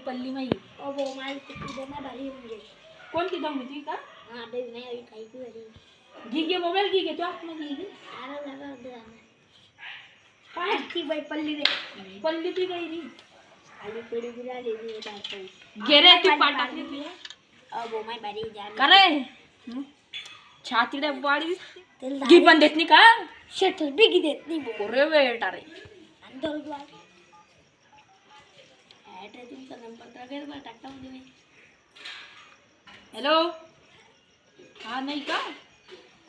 पल्ली माई अबो माल तिथे ना भारी म्हणजे कोणती दम ती का हां दे नाही काही की भारी घे मोबाईल घे तो आतमध्ये घे आला लगा दे काय ती बाई पल्ली रे पल्ली ती गई री खाली पडी गिरा ले दी बाई घे रे तू पाटाकली ती अबो माय भारी जा करे छातीडे बाडी तेल घी पण देत नाही का शटर बिगी देत नाही बो अरे बेटा रे अंदर द्वार ऍड्रेस तुमचा नंबर टाकेल बा टाकता म्हणजे मी हॅलो हा नाही का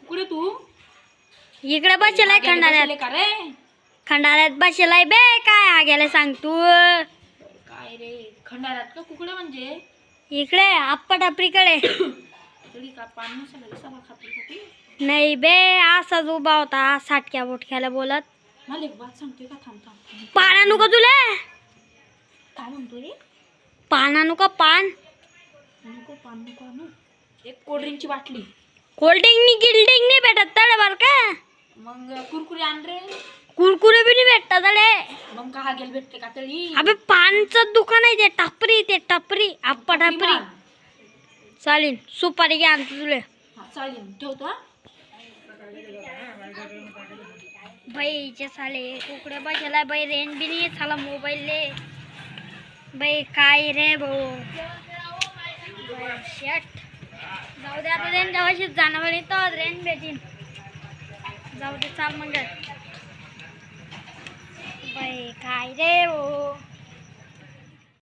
कुठे तू इकडे बसलाय खंडाऱ्यात का रे खंडाऱ्यात बसलाय बे काय आ गेले सांग तू काय रे खंडाऱ्यात का कुकडे म्हणजे इकडे आप्पा टापरीकडे तरी का पान मसाला कसा खाती नाही बे असाच उभा होता साटक्या बोटक्याला बोलत मला एक बात सांगतोय का थांब थांब पाना नको तुला काय म्हणतो रे पाना नको पान नको पान नको आणू एक कोल्ड्रिंकची बाटली कोल्डिंग नी गिल्डिंग नाही भेटत तडे बर का मग कुरकुरे आण रे कुरकुरे बी नाही भेटत तडे मग का गेल भेटते का तरी अबे पानचं दुकान आहे ते टपरी आप्पा टापरी चालेल सुपारी घ्या आणतो तुला हा चालेल ठेवतो हा बाईचे साले कुकडे बसला बाई रेंज बी नाही साला मोबाईल ले बाई काय रे भाऊ शट जाऊ दे आता रेंज जवळशी जाणार नाही तर रेंज भेटीन जाऊ दे चाल मग बाई काय रे भाऊ